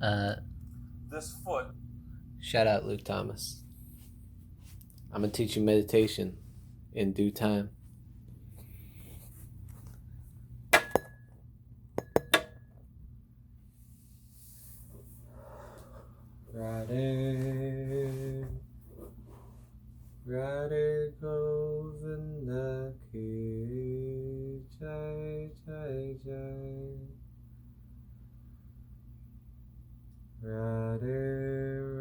Uh, This foot. Shout out Luke Thomas. I'm gonna teach you meditation in due time. Radhe, Radhe Govinda ki jai jai jai. Radhe,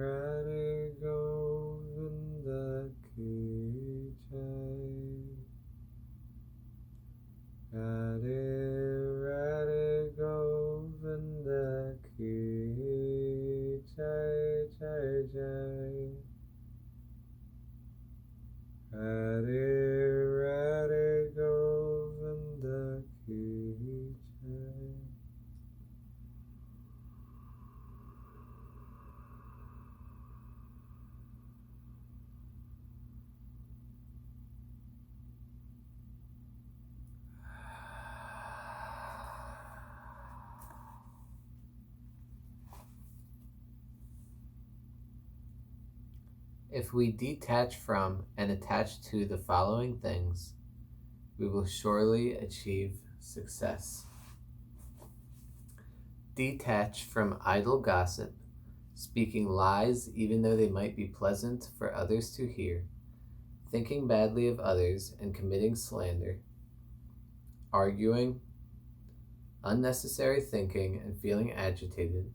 Radhe Govinda ki jai. Radhe, Radhe Govinda ki jai jai jai. Radhe, Radhe Govinda ki jai. If we detach from and attach to the following things, we will surely achieve success. Detach from idle gossip, speaking lies even though they might be pleasant for others to hear, thinking badly of others and committing slander, arguing, unnecessary thinking and feeling agitated,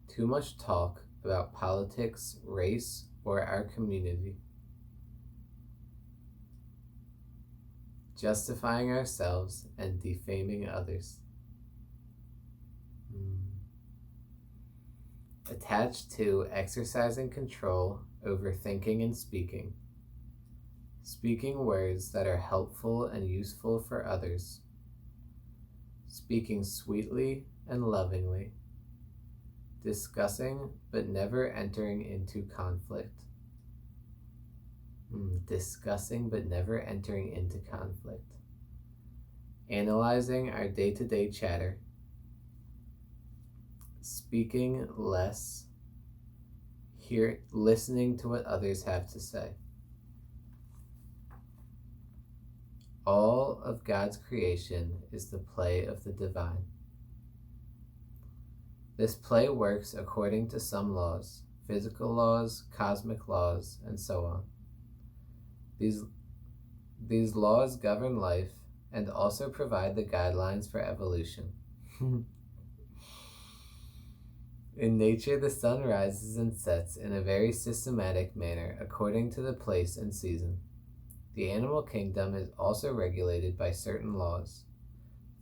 too much talk about politics, race, or our community, justifying ourselves and defaming others. Attached to exercising control over thinking and speaking, speaking words that are helpful and useful for others, speaking sweetly and lovingly, discussing but never entering into conflict. Discussing but never entering into conflict. Analyzing our day-to-day chatter. Speaking less. Listening to what others have to say. All of God's creation is the play of the divine. This play works according to some laws, physical laws, cosmic laws, and so on. These laws govern life and also provide the guidelines for evolution. In nature, the sun rises and sets in a very systematic manner according to the place and season. The animal kingdom is also regulated by certain laws.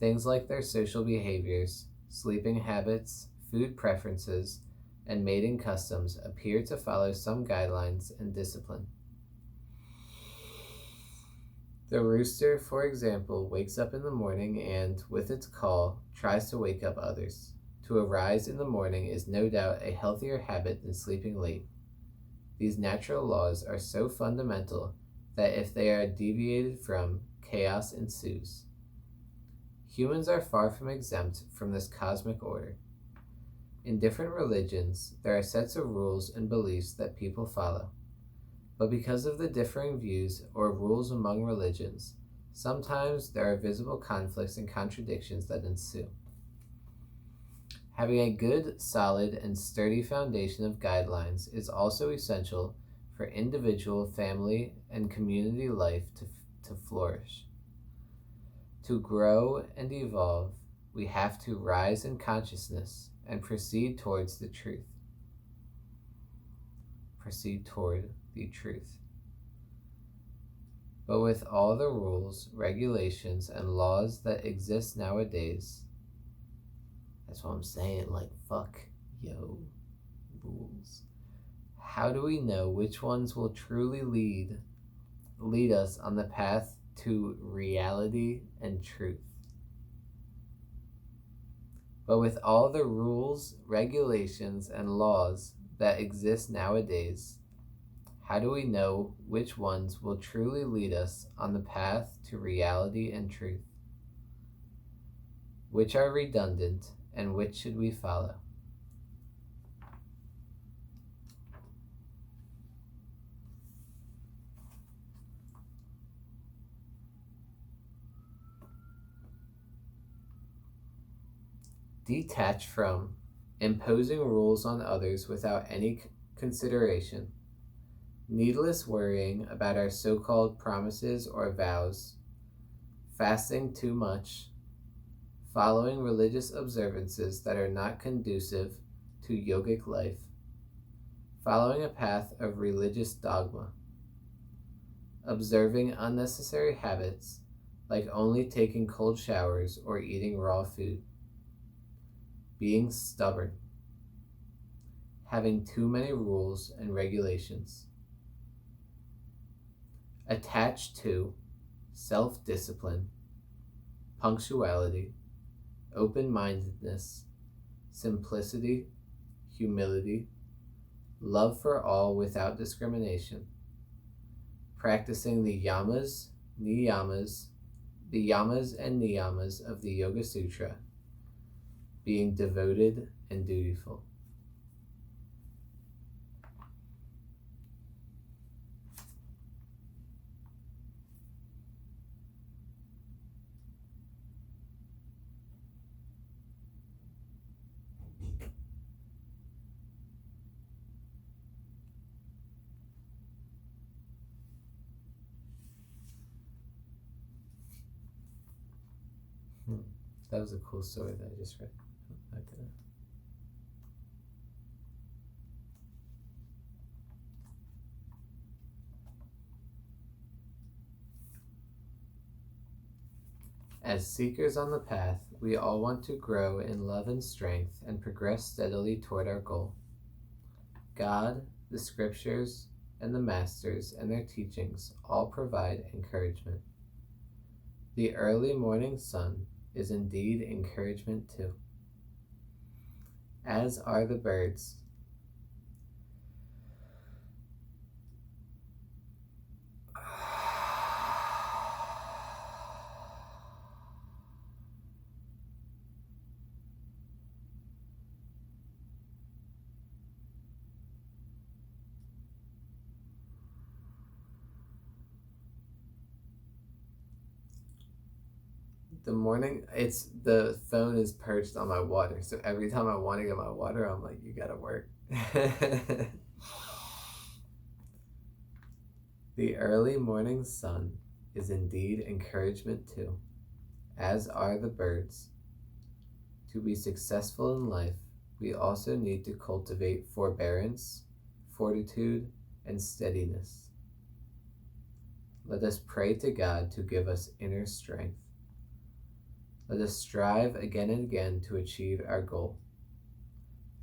Things like their social behaviors, sleeping habits, food preferences, and mating customs appear to follow some guidelines and discipline. The rooster, for example, wakes up in the morning and, with its call, tries to wake up others. To arise in the morning is no doubt a healthier habit than sleeping late. These natural laws are so fundamental that if they are deviated from, chaos ensues. Humans are far from exempt from this cosmic order. In different religions, there are sets of rules and beliefs that people follow. But because of the differing views or rules among religions, sometimes there are visible conflicts and contradictions that ensue. Having a good, solid, and sturdy foundation of guidelines is also essential for individual, family, and community life to flourish. To grow and evolve, we have to rise in consciousness and proceed towards the truth. Proceed toward the truth. But with all the rules, regulations, and laws that exist nowadays, that's what I'm saying, like, fuck, yo, rules. How do we know which ones will truly lead us on the path to reality and truth? But with all the rules, regulations, and laws that exist nowadays, how do we know which ones will truly lead us on the path to reality and truth? Which are redundant and which should we follow? Detach from imposing rules on others without any consideration, needless worrying about our so called promises or vows, fasting too much, following religious observances that are not conducive to yogic life, following a path of religious dogma, observing unnecessary habits like only taking cold showers or eating raw food, being stubborn, having too many rules and regulations, attached to self-discipline, punctuality, open-mindedness, simplicity, humility, love for all without discrimination, practicing the yamas and niyamas of the Yoga Sutra, being devoted and dutiful. That was a cool story that I just read. I didn't. As seekers on the path, we all want to grow in love and strength and progress steadily toward our goal. God, the scriptures, and the masters and their teachings all provide encouragement. The early morning sun is indeed encouragement too, as are the birds. The phone is perched on my water, so every time I want to get my water, I'm like, you gotta work. The early morning sun is indeed encouragement too, as are the birds. To be successful in life, we also need to cultivate forbearance, fortitude, and steadiness. Let us pray to God to give us inner strength. Let us strive again and again to achieve our goal.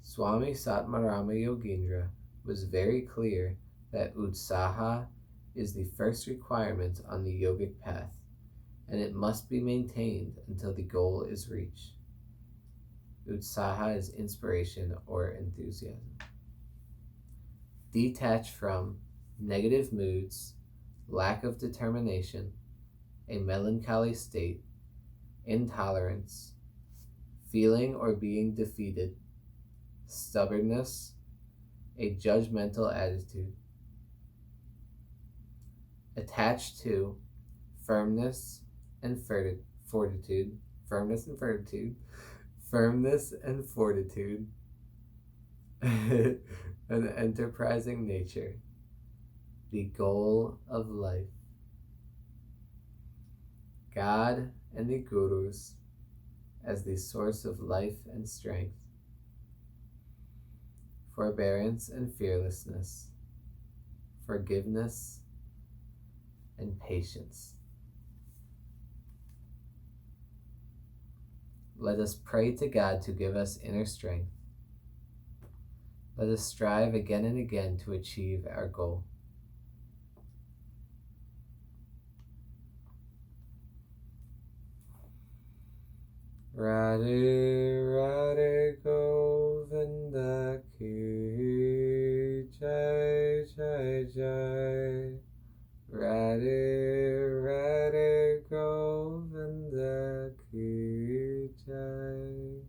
Swami Satmarama Yogindra was very clear that utsaha is the first requirement on the yogic path, and it must be maintained until the goal is reached. Utsaha is inspiration or enthusiasm. Detach from negative moods, lack of determination, a melancholy state, intolerance, feeling or being defeated, stubbornness, a judgmental attitude. Attached to firmness and fortitude, firmness and fortitude, an enterprising nature, the goal of life. God and the gurus as the source of life and strength, forbearance and fearlessness, forgiveness and patience. Let us pray to God to give us inner strength. Let us strive again and again to achieve our goal. Radhe Radhe Govinda Ki Jai Jai Jai. Radhe Radhe Govinda Ki Jai.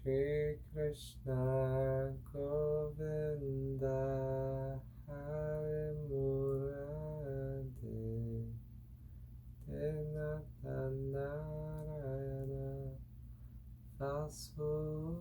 Shri Krishna Govinda Hare Murade Dinata Narayana Vasudeva.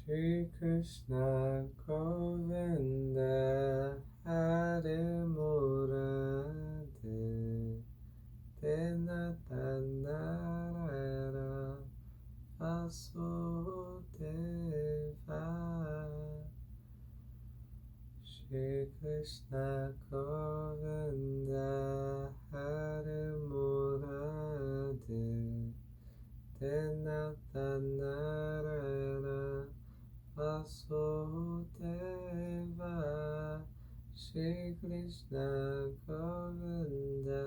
Shri Krishna Govinda Hare Murade Dinata Narayana Vasudeva. Shri Krishna Govinda Hare Murade Dinata Narayana Vasudeva. Shri Krishna Govinda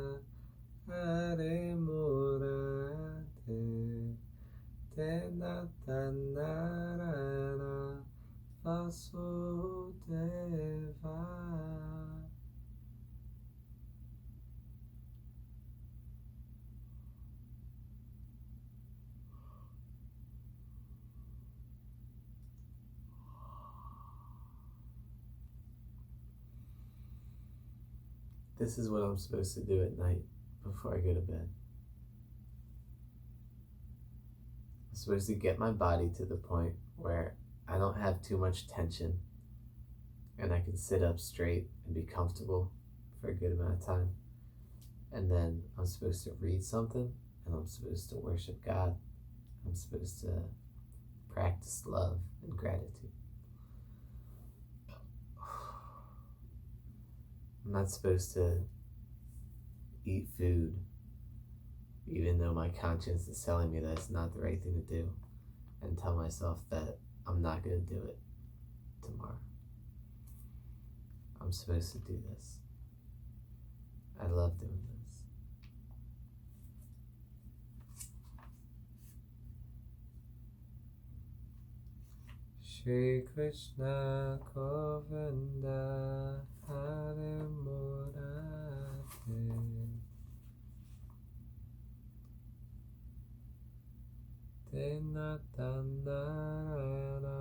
Hare Murade Dinata Narayana Vasudeva. This is what I'm supposed to do at night before I go to bed. I'm supposed to get my body to the point where I don't have too much tension and I can sit up straight and be comfortable for a good amount of time. And then I'm supposed to read something and I'm supposed to worship God. I'm supposed to practice love and gratitude. I'm not supposed to eat food, even though my conscience is telling me that it's not the right thing to do, and tell myself that I'm not going to do it tomorrow. I'm supposed to do this. I love doing this. Shri Krishna Govinda Hare Murade Dinata Narayana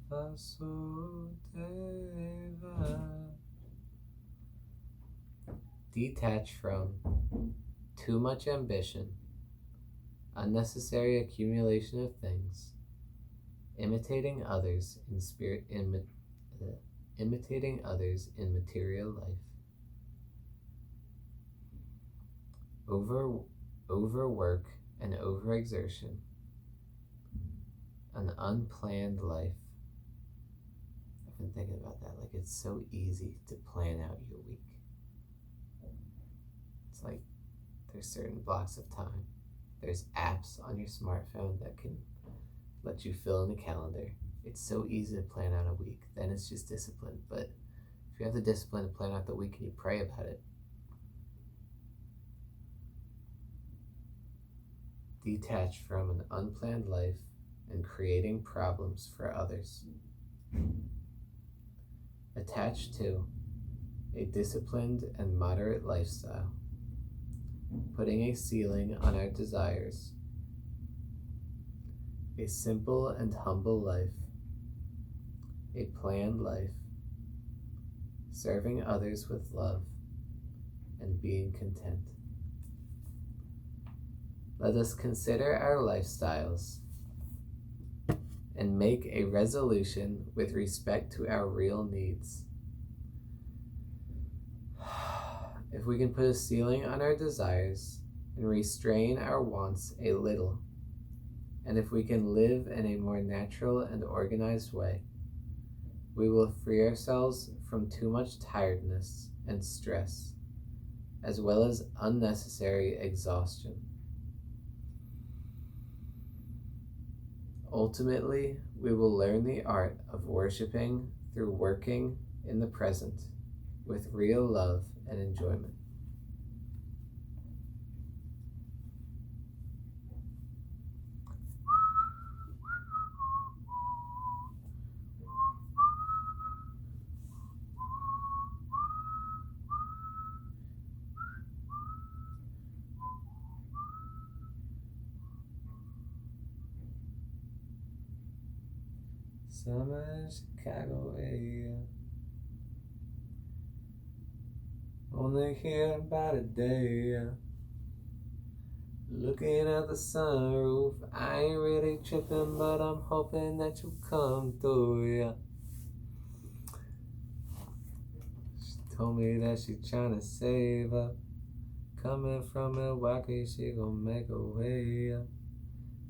Vasudeva. Detach from too much ambition, unnecessary accumulation of things, imitating others in spirit, imitating others in material life, overwork and overexertion, an unplanned life. I've been thinking about that. Like, it's so easy to plan out your week. It's like there's certain blocks of time. There's apps on your smartphone that can let you fill in a calendar. It's so easy to plan out a week. Then it's just discipline. But if you have the discipline to plan out the week and you pray about it, detach from an unplanned life and creating problems for others. Attach to a disciplined and moderate lifestyle, putting a ceiling on our desires, a simple and humble life, a planned life, serving others with love, and being content. Let us consider our lifestyles and make a resolution with respect to our real needs. If we can put a ceiling on our desires and restrain our wants a little, and if we can live in a more natural and organized way, we will free ourselves from too much tiredness and stress, as well as unnecessary exhaustion. Ultimately, we will learn the art of worshiping through working in the present with real love and enjoyment. Summer in Chicago, yeah. Only here about a day, yeah. Looking at the sunroof, I ain't really tripping, but I'm hoping that you come through, yeah. She told me that she tryna save up. Coming from Milwaukee, she gon' make a way up.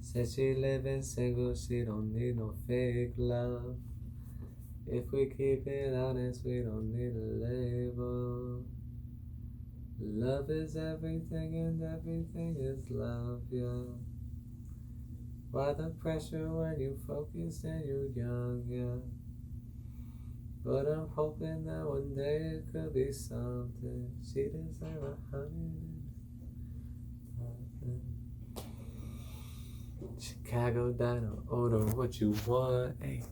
Said she living single, she don't need no fake love. If we keep it honest, we don't need a label. Love is everything and everything is love, yeah. Why the pressure when you focus and you're young, yeah. But I'm hoping that one day it could be something. She deserve 100. Chicago diner, order what you want, ayy.